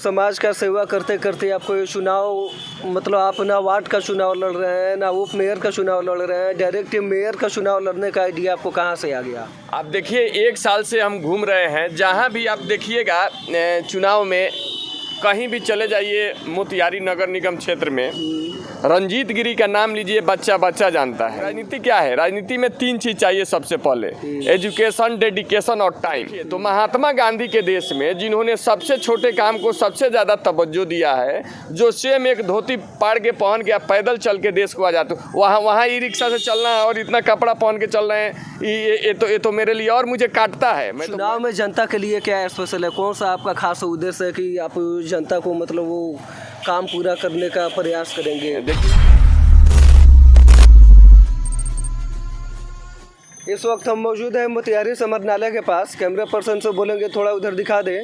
समाज का सेवा करते करते आपको ये चुनाव मतलब आप ना वार्ड का चुनाव लड़ रहे हैं ना उप मेयर का चुनाव लड़ रहे हैं, डायरेक्ट मेयर का चुनाव लड़ने का आइडिया आपको कहाँ से आ गया? आप देखिए 1 साल से हम घूम रहे हैं, जहाँ भी आप देखिएगा चुनाव में कहीं भी चले जाइए मोतिहारी नगर निगम क्षेत्र में रंजीत गिरी का नाम लीजिए, बच्चा बच्चा जानता है। राजनीति क्या है? राजनीति में 3 चीज़ चाहिए सबसे पहले, एजुकेशन, डेडिकेशन और टाइम। तो महात्मा गांधी के देश में जिन्होंने सबसे छोटे काम को सबसे ज़्यादा तवज्जो दिया है, जो सेम एक धोती पाड़ के पहन के आप पैदल चल के देश को आ जाते हो, वहाँ ई रिक्शा से चलना और इतना कपड़ा पहन के चल रहे हैं, ये तो मेरे लिए और मुझे काटता है। चुनाव में जनता के लिए क्या स्पेशल है? कौन सा आपका खास उद्देश्य है कि आप जनता को मतलब वो काम पूरा करने का प्रयास करेंगे? इस वक्त हम मौजूद हैं मोतिहारी समरनालय के पास। कैमरा पर्सन से बोलेंगे थोड़ा उधर दिखा दें।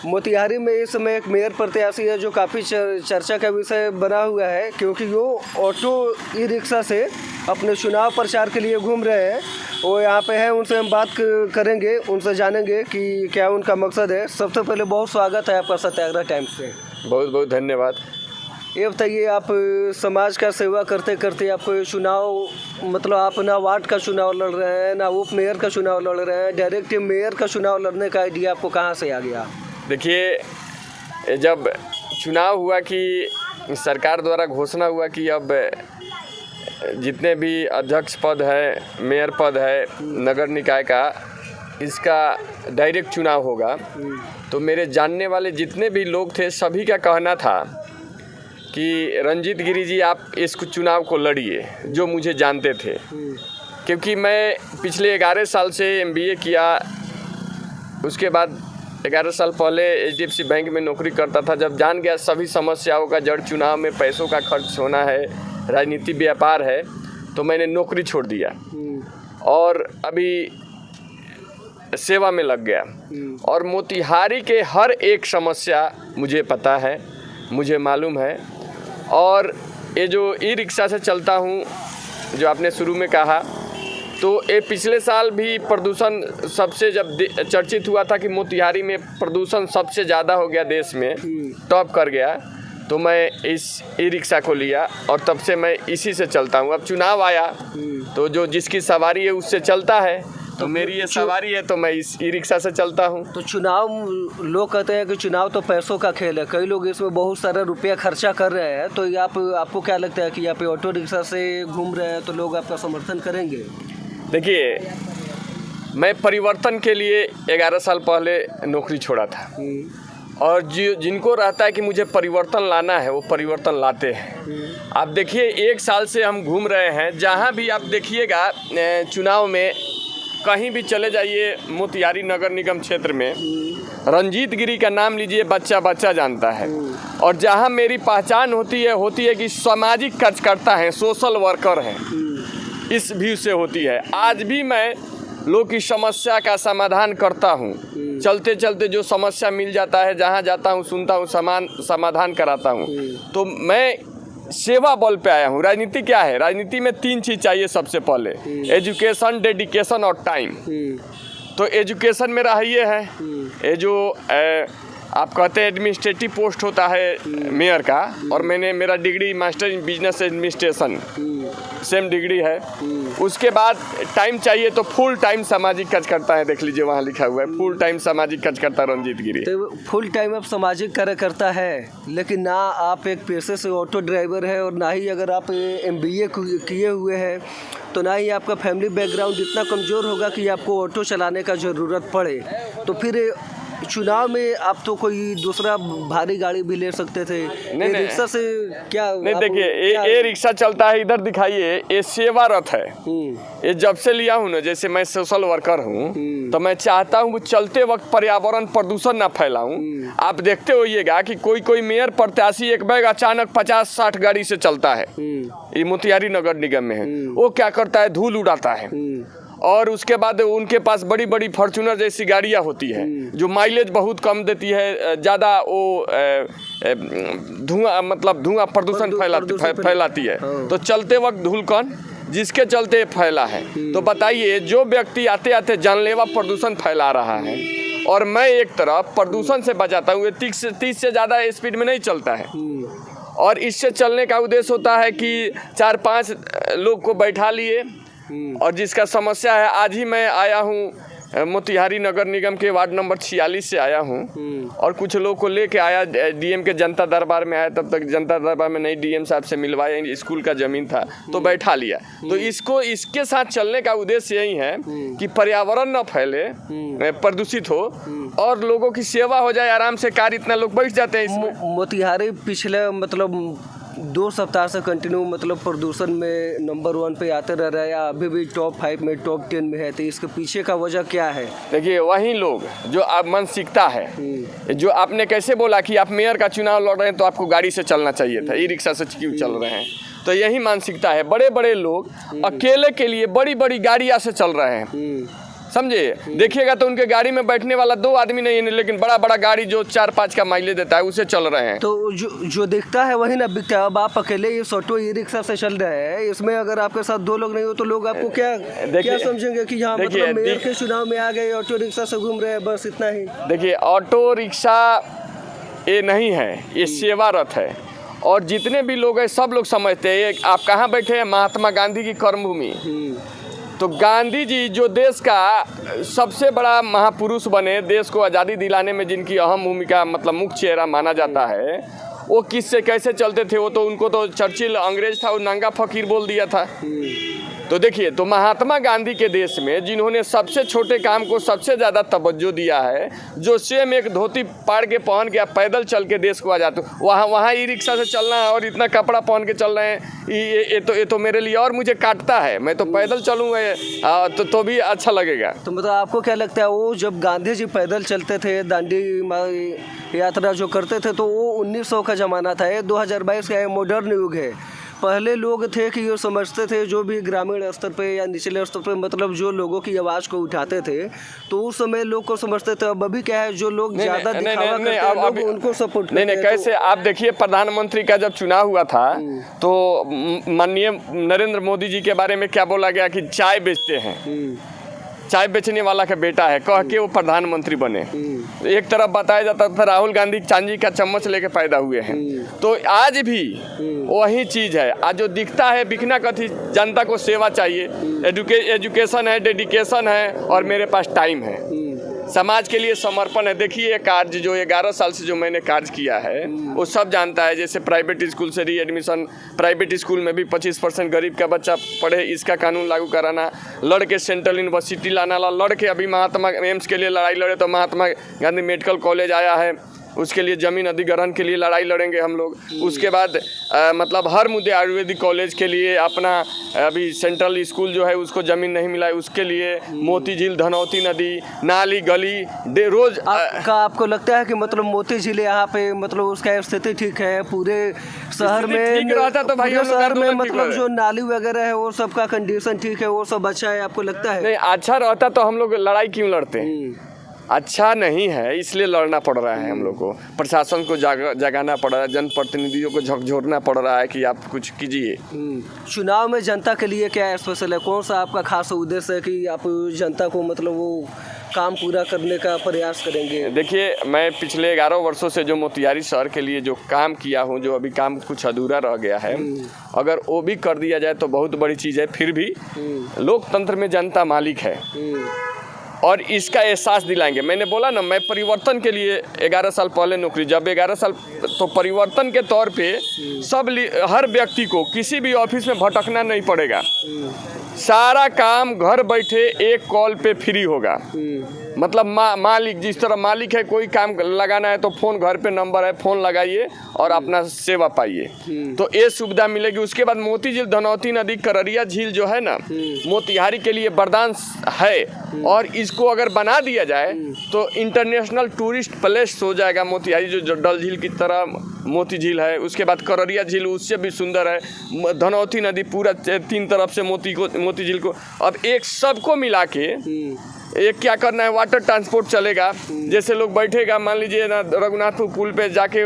मोतिहारी में इस समय एक मेयर प्रत्याशी है जो काफ़ी चर्चा का विषय बना हुआ है, क्योंकि वो ऑटो ई रिक्शा से अपने चुनाव प्रचार के लिए घूम रहे हैं। वो यहाँ पे हैं, उनसे हम बात करेंगे, उनसे जानेंगे कि क्या उनका मकसद है। सबसे पहले बहुत स्वागत है आपका सत्याग्रह टाइम्स पे। बहुत बहुत धन्यवाद। ये बताइए, आप समाज का सेवा करते करते आपको ये चुनाव मतलब आप ना वार्ड का चुनाव लड़ रहे हैं ना उप मेयर का चुनाव लड़ रहे हैं, डायरेक्ट मेयर का चुनाव लड़ने का आइडिया आपको कहाँ से आ गया? देखिए, जब चुनाव हुआ कि सरकार द्वारा घोषणा हुआ कि अब जितने भी अध्यक्ष पद है, मेयर पद है नगर निकाय का, इसका डायरेक्ट चुनाव होगा, तो मेरे जानने वाले जितने भी लोग थे सभी का कहना था कि रंजीत गिरी जी आप इस चुनाव को लड़िए, जो मुझे जानते थे। क्योंकि मैं पिछले 11 साल से MBA किया, उसके बाद 11 साल पहले HDFC बैंक में नौकरी करता था। जब जान गया सभी समस्याओं का जड़ चुनाव में पैसों का खर्च होना है, राजनीति व्यापार है, तो मैंने नौकरी छोड़ दिया और अभी सेवा में लग गया। और मोतिहारी के हर एक समस्या मुझे पता है, मुझे मालूम है। और ये जो ई रिक्शा से चलता हूँ, जो आपने शुरू में कहा, तो ये पिछले साल भी प्रदूषण सबसे जब चर्चित हुआ था कि मोतिहारी में प्रदूषण सबसे ज़्यादा हो गया देश में, टॉप कर गया, तो मैं इस ई रिक्शा को लिया और तब से मैं इसी से चलता हूँ। अब चुनाव आया तो जो जिसकी सवारी है उससे चलता है, तो मेरी ये सवारी है तो मैं इस ई रिक्शा से चलता हूँ। तो चुनाव, लोग कहते हैं कि चुनाव तो पैसों का खेल है, कई लोग इसमें बहुत सारा रुपया खर्चा कर रहे हैं, तो आपको क्या लगता है कि आप ऑटो रिक्शा से घूम रहे हैं तो लोग आपका समर्थन करेंगे? देखिए, मैं परिवर्तन के लिए 11 साल पहले नौकरी छोड़ा था और जिनको रहता है कि मुझे परिवर्तन लाना है वो परिवर्तन लाते हैं। आप देखिए 1 साल से हम घूम रहे हैं, जहाँ भी आप देखिएगा चुनाव में कहीं भी चले जाइए मोतिहारी नगर निगम क्षेत्र में रंजीत गिरी का नाम लीजिए, बच्चा बच्चा जानता है। और जहाँ मेरी पहचान होती है कि सामाजिक कार्यकर्ता हैं, सोशल वर्कर हैं, इस व्यू से होती है। आज भी मैं लोग की समस्या का समाधान करता हूँ, चलते चलते जो समस्या मिल जाता है, जहाँ जाता हूँ सुनता हूँ, समाधान कराता हूँ। तो मैं सेवा बल पे आया हूँ। राजनीति क्या है? राजनीति में 3 चीज़ चाहिए सबसे पहले, एजुकेशन, डेडिकेशन और टाइम। तो एजुकेशन मेरा ये है, ये जो आप कहते हैं एडमिनिस्ट्रेटिव पोस्ट होता है मेयर का, और मेरा degree master in business administration, same degree है। उसके बाद टाइम चाहिए, तो फुल टाइम सामाजिक कार्य करता है। देख लीजिए वहाँ लिखा हुआ है फुल टाइम सामाजिक कार्य करता रंजीत गिरी। तो फुल टाइम आप सामाजिक कार्य करता है, लेकिन ना आप एक पेशे से ऑटो ड्राइवर है और ना ही अगर आप MBA किए हुए हैं, तो ना ही आपका फैमिली बैकग्राउंड इतना कमज़ोर होगा कि आपको ऑटो चलाने का ज़रूरत पड़े। तो फिर चुनाव में आप तो कोई दूसरा भारी गाड़ी भी ले सकते थे, नहीं, रिक्शा से क्या? नहीं, देखिए ये रिक्शा चलता है, इधर दिखाइए, ये सेवा रथ है। ये जब से लिया हूँ ना, जैसे मैं सोशल वर्कर हूँ, तो मैं चाहता हूँ चलते वक्त पर्यावरण प्रदूषण ना फैलाऊं। आप देखते होइएगा कि कोई मेयर प्रत्याशी एक बैग अचानक 50-60 गाड़ी से चलता है, ये मोतिहारी नगर निगम में है। वो क्या करता है? धूल उड़ाता है। और उसके बाद उनके पास बड़ी बड़ी फॉर्च्यूनर जैसी गाड़ियाँ होती है जो माइलेज बहुत कम देती है, ज़्यादा वो धुआं प्रदूषण फैलाती है। तो चलते वक्त धूलकण जिसके चलते फैला है। तो बताइए, जो व्यक्ति आते आते जानलेवा प्रदूषण फैला रहा है और मैं एक तरफ प्रदूषण से बचाता हूँ। ये 30 से ज़्यादा स्पीड में नहीं चलता है। और इससे चलने का उद्देश्य होता है कि 4-5 लोग को बैठा लिए, और जिसका समस्या है, आज ही मैं आया हूँ मोतिहारी नगर निगम के वार्ड नंबर 46 से आया हूँ, और कुछ लोग को लेके आया डीएम के जनता दरबार में आया। तब तक जनता दरबार में नहीं, डीएम साहब से मिलवाया, स्कूल का ज़मीन था तो बैठा लिया। तो इसके साथ चलने का उद्देश्य यही है कि पर्यावरण न फैले, प्रदूषित हो, और लोगों की सेवा हो जाए, आराम से कार इतना लोग बैठ जाते हैं इसमें। मोतिहारी पिछले मतलब 2 सप्ताह से कंटिन्यू मतलब प्रदूषण में नंबर 1 पे आते रह रहा है, या अभी भी टॉप 5 में, टॉप 10 में है। तो इसके पीछे का वजह क्या है? देखिए, वही लोग जो अब मानसिकता है, जो आपने कैसे बोला कि आप मेयर का चुनाव लड़ रहे हैं तो आपको गाड़ी से चलना चाहिए था, ई रिक्शा से क्यों चल रहे हैं? तो यही मानसिकता है। बड़े बड़े लोग अकेले के लिए बड़ी बड़ी गाड़ियाँ से चल रहे हैं, समझे? देखिएगा तो उनके गाड़ी में बैठने वाला 2 आदमी नहीं है, लेकिन बड़ा बड़ा गाड़ी जो 4-5 का माइलेज देता है उसे चल रहे हैं। तो जो दिखता है वही ना बिकता है। अब आप अकेले इस ऑटो ई रिक्शा से चल रहे हैं, इसमें अगर आपके साथ 2 लोग नहीं हो तो लोग आपको क्या समझेंगे कि यहाँ मतलब मेयर के चुनाव में आ गए, ऑटो रिक्शा से घूम रहे हैं, बस इतना ही। देखिए, ऑटो रिक्शा ये नहीं है, ये सेवा रथ है। और जितने भी लोग हैं सब लोग समझते हैं। आप कहाँ बैठे हैं? महात्मा गांधी की कर्मभूमि। तो गांधी जी जो देश का सबसे बड़ा महापुरुष बने, देश को आज़ादी दिलाने में जिनकी अहम भूमिका, मतलब मुख्य चेहरा माना जाता है, वो किससे कैसे चलते थे? वो तो उनको तो चर्चिल अंग्रेज था, वो नंगा फकीर बोल दिया था। तो देखिए, तो महात्मा गांधी के देश में जिन्होंने सबसे छोटे काम को सबसे ज़्यादा तवज्जो दिया है, जो सेम एक धोती पाड़ के पहन के आप पैदल चल के देश को आ जाते हो, वहाँ ई रिक्शा से चलना है और इतना कपड़ा पहन के चल रहे हैं, ये तो मेरे लिए और मुझे काटता है। मैं तो पैदल चलूँगा तो भी अच्छा लगेगा। तो मतलब आपको क्या लगता है, वो जब गांधी जी पैदल चलते थे, दांडी यात्रा जो करते थे, तो वो 1900 का ज़माना था। ये 2022 का मॉडर्न युग है। पहले लोग थे कि ये समझते थे, जो भी ग्रामीण स्तर पे या निचले स्तर पे मतलब जो लोगों की आवाज़ को उठाते थे, तो उस समय लोग को समझते थे। अब अभी क्या है, जो लोग ज़्यादा दिखावा करते हैं, लोग उनको सपोर्ट करते हैं। कैसे आप देखिए, प्रधानमंत्री का जब चुनाव हुआ था तो माननीय नरेंद्र मोदी जी के बारे में क्या बोला गया कि चाय बेचते हैं, चाय बेचने वाला का बेटा है, कह के वो प्रधानमंत्री बने। एक तरफ बताया जाता था राहुल गांधी चांदी का चम्मच लेके पैदा हुए हैं। तो आज भी वही चीज़ है। आज जो दिखता है, बिकना कथी, जनता को सेवा चाहिए, एजुकेशन है, डेडिकेशन है, और मेरे पास टाइम है, समाज के लिए समर्पण है। देखिए, ये कार्य जो 11 साल से जो मैंने कार्य किया है, वो सब जानता है। जैसे प्राइवेट स्कूल से रीएडमिशन, प्राइवेट स्कूल में भी 25% गरीब का बच्चा पढ़े, इसका कानून लागू कराना, लड़के सेंट्रल यूनिवर्सिटी लाना, लड़के अभी महात्मा एम्स के लिए लड़ाई लड़े तो महात्मा गांधी मेडिकल कॉलेज आया है, उसके लिए ज़मीन अधिग्रहण के लिए लड़ाई लड़ेंगे हम लोग। उसके बाद मतलब हर मुद्दे, आयुर्वेदिक कॉलेज के लिए अपना अभी सेंट्रल स्कूल जो है उसको ज़मीन नहीं मिला है, उसके लिए मोती झील, धनौती नदी, नाली गली रोज़ आपको लगता है कि मतलब मोती झील यहाँ पे मतलब उसका स्थिति ठीक है? पूरे शहर में ठीक रहता तो भाई शहर में मतलब जो नाली वगैरह है वो सबका कंडीशन ठीक है, वो सब अच्छा है, आपको लगता है? नहीं, अच्छा रहता तो हम लोग लड़ाई क्यों लड़ते हैं? अच्छा नहीं है, इसलिए लड़ना पड़ रहा है हम लोग को। प्रशासन को जगाना पड़ रहा है, जनप्रतिनिधियों को झकझोरना पड़ रहा है कि आप कुछ कीजिए। चुनाव में जनता के लिए क्या स्पेशल है? कौन सा आपका खास उद्देश्य है कि आप जनता को मतलब वो काम पूरा करने का प्रयास करेंगे? देखिए, मैं पिछले 11 वर्षों से जो मोतिहारी शहर के लिए जो काम किया हूँ, जो अभी काम कुछ अधूरा रह गया है, अगर वो भी कर दिया जाए तो बहुत बड़ी चीज़ है। फिर भी लोकतंत्र में जनता मालिक है और इसका एहसास दिलाएंगे। मैंने बोला ना, मैं परिवर्तन के लिए 11 साल पहले नौकरी, जब 11 साल तो परिवर्तन के तौर पे हर व्यक्ति को किसी भी ऑफिस में भटकना नहीं पड़ेगा। सारा काम घर बैठे एक कॉल पे फ्री होगा। मतलब मालिक जिस तरह मालिक है, कोई काम लगाना है तो फ़ोन, घर पे नंबर है, फ़ोन लगाइए और अपना सेवा पाइए। तो ये सुविधा मिलेगी। उसके बाद मोती झील, धनौती नदी, कररिया झील जो है ना, मोतिहारी के लिए वरदान है। और इसको अगर बना दिया जाए तो इंटरनेशनल टूरिस्ट प्लेस हो जाएगा मोतिहारी, जो डल झील की तरह मोती झील है। उसके बाद कररिया झील उससे भी सुंदर है। धनौती नदी पूरा 3 तरफ से मोती झील को, अब एक सबको मिला के एक क्या करना है, वाटर ट्रांसपोर्ट चलेगा। जैसे लोग बैठेगा, मान लीजिए ना, रघुनाथपुर पुल पे जाके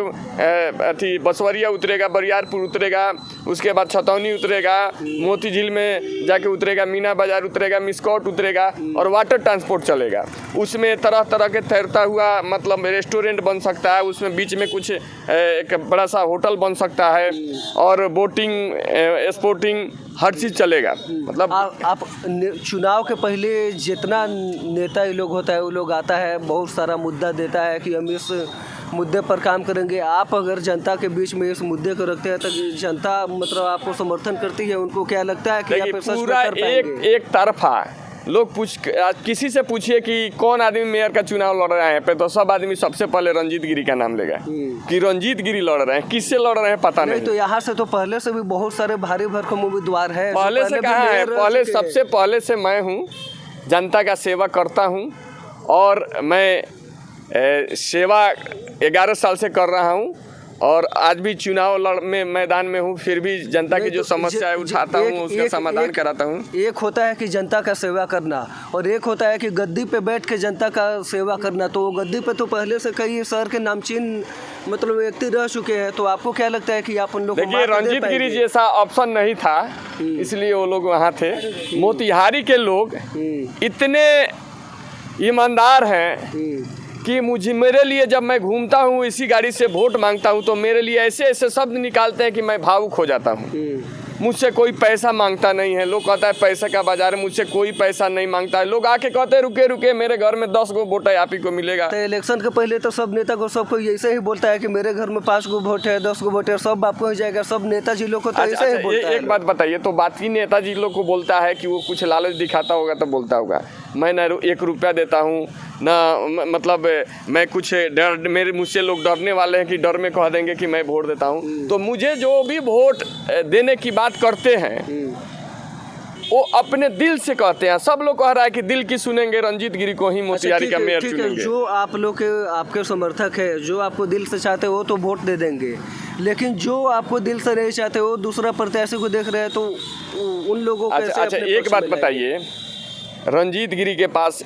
अथी बसवरिया उतरेगा, बरियारपुर उतरेगा, उसके बाद छतौनी उतरेगा, मोती झील में जाके उतरेगा, मीना बाजार उतरेगा, मिस्कॉट उतरेगा और वाटर ट्रांसपोर्ट चलेगा। उसमें तरह तरह के तैरता हुआ मतलब रेस्टोरेंट बन सकता है, उसमें बीच में कुछ एक बड़ा सा होटल बन सकता है और बोटिंग, स्पोर्टिंग, हर चीज़ चलेगा। मतलब आप चुनाव के पहले जितना नेता ये लोग होता है, वो लोग आता है, बहुत सारा मुद्दा देता है कि हम इस मुद्दे पर काम करेंगे। आप अगर जनता के बीच में इस मुद्दे को रखते हैं तो जनता मतलब आपको समर्थन करती है, उनको क्या लगता है कि आप सच में पूरा कर पाएंगे? एक तरफा लोग किसी से पूछिए कि कौन आदमी मेयर का चुनाव लड़ रहा है पे, तो सब आदमी सबसे पहले रंजीत गिरी का नाम लेगा कि रंजीत गिरी लड़ रहे हैं। किससे लड़ रहे हैं पता नहीं। तो यहाँ से तो पहले से भी बहुत सारे भारी भरकम उम्मीदवार हैं। पहले से कहा है, पहले सबसे पहले से मैं हूँ, जनता का सेवा करता हूँ और मैं सेवा 11 साल से कर रहा हूँ और आज भी चुनाव में मैदान में हूँ, फिर भी जनता की जो समस्या है उठाता हूँ, उसका समाधान कराता हूँ। एक होता है कि जनता का सेवा करना और एक होता है कि गद्दी पे बैठ के जनता का सेवा करना। तो गद्दी पे तो पहले से कई शहर के नामचीन मतलब व्यक्ति रह चुके हैं। तो आपको क्या लगता है कि आप उन लोगों को देखिए, रंजीत गिरी जैसा ऑप्शन नहीं था, इसलिए वो लोग वहाँ थे। मोतिहारी के लोग इतने ईमानदार हैं कि मेरे लिए जब मैं घूमता हूँ इसी गाड़ी से वोट मांगता हूँ तो मेरे लिए ऐसे ऐसे शब्द निकालते हैं कि मैं भावुक हो जाता हूँ। मुझसे कोई पैसा मांगता नहीं है। लोग कहता है पैसे का बाजार है, मुझसे कोई पैसा नहीं मांगता है। लोग आके कहते हैं रुके रुके, मेरे घर में 10 गो वोट है, आप ही को मिलेगा। तो इलेक्शन के पहले तो सब नेता को सबको ऐसे ही बोलता है कि मेरे घर में 5 गो वोट है, 10 गो वोट है, सब आपको हो जाएगा। सब नेताजी लोग को तो ऐसे ही बोलता है। एक बात बताइए, तो बाकी नेताजी लोग को बोलता है कि वो कुछ लालच दिखाता होगा तो बोलता होगा मैं ना 1 रुपया देता हूँ ना, मतलब मैं कुछ डर, मेरे मुझसे लोग डरने वाले हैं कि डर में कह देंगे कि मैं वोट देता हूँ। तो मुझे जो भी वोट देने की बात करते हैं वो अपने दिल से कहते हैं। सब लोग कह रहा है कि दिल की सुनेंगे, रंजीत गिरी को ही मोतिहारी का मेयर चुनेंगे। जो आप लोग के आपके समर्थक है, जो आपको दिल से चाहते हो तो वोट दे देंगे, लेकिन जो आपको दिल से नहीं चाहते हो, दूसरा प्रत्याशी को देख रहे हैं, तो उन लोगों को अच्छा एक बात बताइए, रंजीत गिरी के पास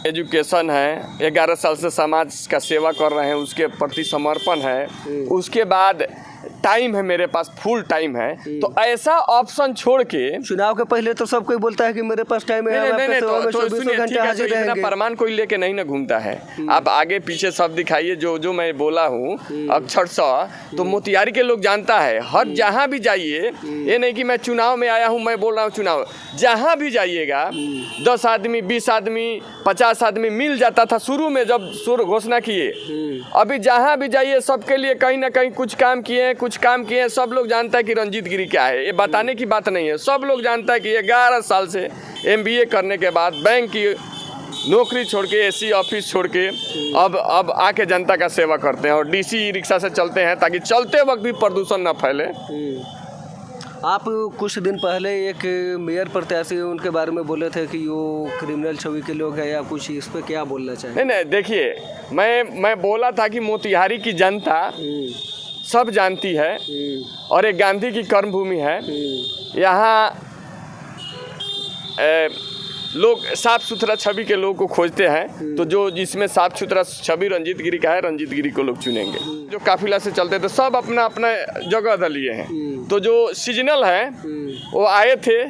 एजुकेशन है, 11 साल से समाज का सेवा कर रहे हैं, उसके प्रति समर्पण है, उसके बाद टाइम है, मेरे पास फुल टाइम है। तो ऐसा ऑप्शन छोड़ के चुनाव के पहले तो सब कोई बोलता है कि मेरे पास टाइम है, प्रमाण कोई लेके नहीं ना घूमता है। आप आगे पीछे सब दिखाइए, जो मैं बोला हूँ अक्षरशः तो मोतिहारी के लोग जानता है। हर जहाँ भी जाइए, ये नहीं कि मैं चुनाव में आया हूँ, मैं बोल रहा हूँ चुनाव, जहाँ भी जाइएगा 10 आदमी 20 आदमी 50 आदमी मिल जाता था शुरू में जब घोषणा किए। अभी जहाँ भी जाइए सबके लिए कहीं ना कहीं कुछ काम किए हैं, कुछ काम किए हैं। सब लोग जानता है कि रंजीत गिरी क्या है, ये बताने की बात नहीं है। सब लोग जानता है कि 11 साल से MBA करने के बाद बैंक की नौकरी छोड़ के, AC ऑफिस छोड़ के अब आके जनता का सेवा करते हैं और DC रिक्शा से चलते हैं ताकि चलते वक्त भी प्रदूषण ना फैले। आप कुछ दिन पहले एक मेयर प्रत्याशी उनके बारे में बोले थे कि वो क्रिमिनल छवि के लोग हैं या कुछ, इस पे क्या बोलना चाहिए? नहीं, देखिए, मैं बोला था कि मोतिहारी की जनता सब जानती है और एक गांधी की कर्मभूमि है। यहाँ लोग साफ सुथरा छवि के लोगों को खोजते हैं, तो जो जिसमें साफ सुथरा छवि रंजीत गिरी का है, रंजीत गिरी को लोग चुनेंगे। जो काफिला से चलते थे सब अपना अपना जगह दलिए हैं। तो जो सीजनल है वो आए थे,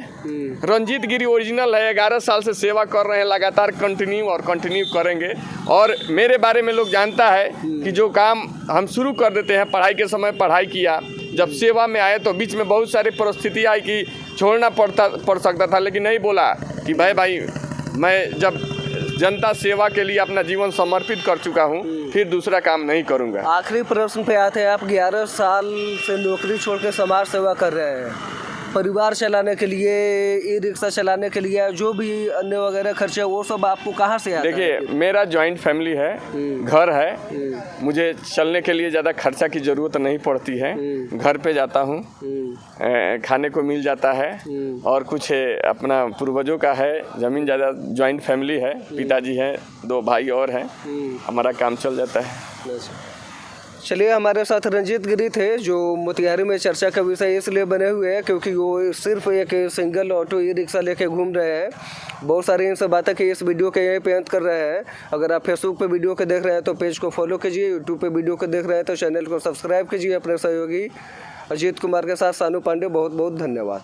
रंजीत गिरी ओरिजिनल है, 11 साल से सेवा कर रहे हैं, लगातार कंटिन्यू करेंगे। और मेरे बारे में लोग जानता है कि जो काम हम शुरू कर देते हैं, पढ़ाई के समय पढ़ाई किया, जब सेवा में आए तो बीच में बहुत सारी परिस्थिति आई कि छोड़ना पड़ सकता था, लेकिन नहीं बोला कि भाई मैं जब जनता सेवा के लिए अपना जीवन समर्पित कर चुका हूँ, फिर दूसरा काम नहीं करूँगा। आखिरी प्रश्न पे आते हैं। आप 11 साल से नौकरी छोड़ के समाज सेवा कर रहे हैं, परिवार चलाने के लिए, ई-रिक्शा चलाने के लिए, जो भी अन्य वगैरह खर्चे वो सब आपको कहाँ से आता है? देखिए, मेरा जॉइंट फैमिली है, घर है, मुझे चलने के लिए ज़्यादा खर्चा की ज़रूरत नहीं पड़ती है। घर पे जाता हूँ, खाने को मिल जाता है और कुछ अपना पूर्वजों का है ज़मीन ज़्यादा। जॉइंट फैमिली है, पिताजी हैं, 2 भाई और हैं, हमारा काम चल जाता है। चलिए, हमारे साथ रंजीत गिरी थे, जो मोतिहारी में चर्चा का विषय इसलिए बने हुए हैं क्योंकि वो सिर्फ एक सिंगल ऑटो ई रिक्शा लेके घूम रहे हैं। बहुत सारी इनसे बातें की, इस वीडियो के यहीं पे अंत कर रहे हैं। अगर आप फेसबुक पे वीडियो को देख रहे हैं तो पेज को फॉलो कीजिए, यूट्यूब पे वीडियो को देख रहे हैं तो चैनल को सब्सक्राइब कीजिए। अपने सहयोगी अजीत कुमार के साथ सानू पांडे, बहुत बहुत धन्यवाद।